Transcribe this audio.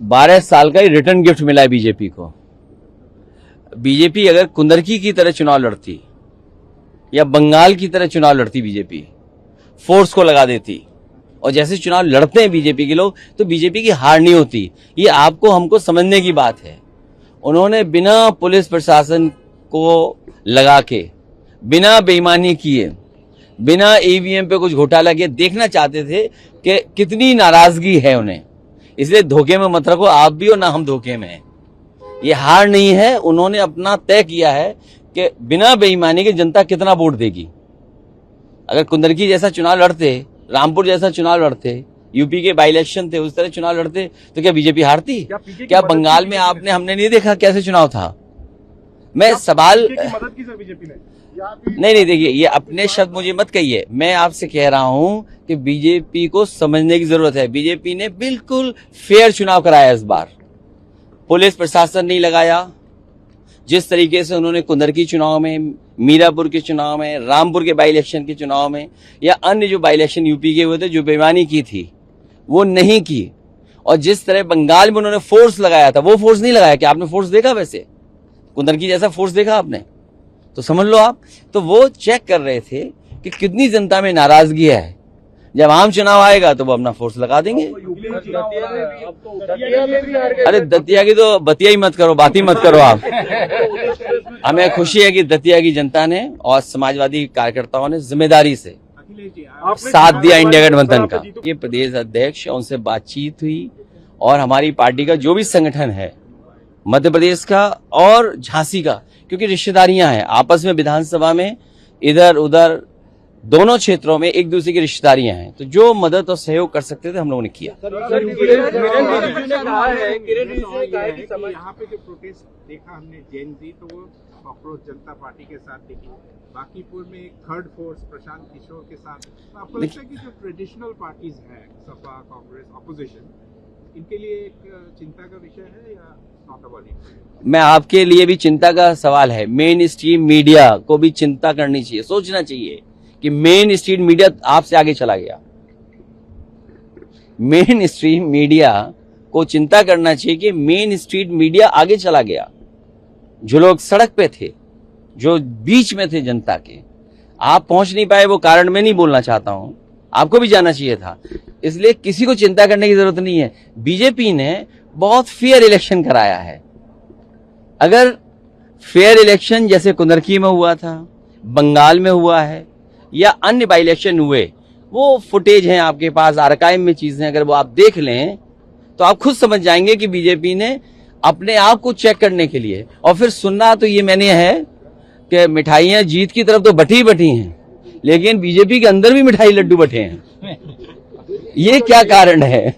12 साल का ही return gift मिला है बीजेपी को। बीजेपी अगर कुंदरकी की तरह चुनाव लड़ती या बंगाल की तरह चुनाव लड़ती, बीजेपी फोर्स को लगा देती, और जैसे चुनाव लड़ते हैं बीजेपी के लोग, तो बीजेपी की हार नहीं होती। ये आपको हमको समझने की बात है। उन्होंने बिना पुलिस प्रशासन को लगा के, बिना बेईमानी किए, बिना ईवीएम पे कुछ घोटाला किए देखना चाहते थे कि कितनी नाराजगी है उन्हें। इसलिए धोखे में मत रखो आप भी, और ना हम धोखे में हैं। ये हार नहीं है, उन्होंने अपना तय किया है कि बिना बेईमानी के जनता कितना वोट देगी। अगर कुंदरकी जैसा चुनाव लड़ते, रामपुर जैसा चुनाव लड़ते, यूपी के बाई इलेक्शन थे उस तरह चुनाव लड़ते, तो क्या बीजेपी हारती? क्या बंगाल में हमने नहीं देखा कैसे चुनाव था? मैं सवाल मदद की सर बीजेपी ने नहीं, देखिए ये अपने शब्द मुझे मत कहिए। मैं आपसे कह रहा हूं कि बीजेपी को समझने की जरूरत है। बीजेपी ने बिल्कुल फेयर चुनाव कराया इस बार। पुलिस प्रशासन नहीं लगाया। जिस तरीके से उन्होंने कुंदरकी चुनाव में, मीरापुर के चुनाव में, रामपुर के बाई इलेक्शन के चुनाव में, या अन्य जो बाई इलेक्शन यूपी के हुए थे, जो बेईमानी की थी वो नहीं की। और जिस तरह बंगाल में उन्होंने फोर्स लगाया था, वो फोर्स नहीं लगाया। क्या आपने फोर्स देखा? वैसे कुंदरकी जैसा फोर्स देखा आपने? तो समझ लो आप। तो वो चेक कर रहे थे कि कितनी जनता में नाराजगी है। जब आम चुनाव आएगा तो वो अपना फोर्स लगा देंगे। अरे दतिया की तो बतिया ही मत करो, बात ही मत करो आप। हमें खुशी है कि दतिया की जनता ने और समाजवादी कार्यकर्ताओं ने जिम्मेदारी से साथ दिया इंडिया गठबंधन का। ये प्रदेश अध्यक्ष, उनसे बातचीत हुई, और हमारी पार्टी का जो भी संगठन है मध्य प्रदेश का और झांसी का, क्योंकि रिश्तेदारियां हैं आपस में, विधानसभा में इधर उधर दोनों क्षेत्रों में एक दूसरे की रिश्तेदारियां हैं, तो जो मदद और सहयोग कर सकते थे हम लोगों ने किया। यहाँ पे जो प्रोटेस्ट देखा हमने जेन जी, तो वो कॉकरोच जनता पार्टी के साथ देखी। बाकीपुर में एक थर्ड फोर्स प्रशांत किशोर के साथ। तो आपको लगता है कि जो ट्रेडिशनल पार्टीज हैं, सपा, कांग्रेस, ऑपोजिशन, इनके लिए एक चिंता का विषय है या नॉट अबाउट इट? मैं आपके लिए भी चिंता का सवाल है। मेन स्ट्रीम मीडिया को भी चिंता करनी चाहिए, सोचना चाहिए कि मेन स्ट्रीम मीडिया आपसे आगे चला गया। मेन स्ट्रीम मीडिया को चिंता करना चाहिए कि मेन स्ट्रीम मीडिया आगे चला गया। जो लोग सड़क पे थे, जो बीच में थे जनता के, आप पहुंच नहीं पाए। वो कारण मैं नहीं बोलना चाहता हूं, आपको भी जाना चाहिए था। इसलिए किसी को चिंता करने की जरूरत नहीं है। बीजेपी ने बहुत फेयर इलेक्शन कराया है। अगर फेयर इलेक्शन जैसे कुंदरकी में हुआ था, बंगाल में हुआ है, या अन्य बाई इलेक्शन हुए, वो फुटेज हैं आपके पास, आर्काइव में चीजें, अगर वो आप देख लें तो आप खुद समझ जाएंगे कि बीजेपी ने अपने आप को चेक करने के लिए, और फिर सुनना तो ये मैंने है कि मिठाइयां जीत की तरफ तो बटी बटी हैं, लेकिन बीजेपी के अंदर भी मिठाई लड्डू बटे हैं। ये क्या कारण है?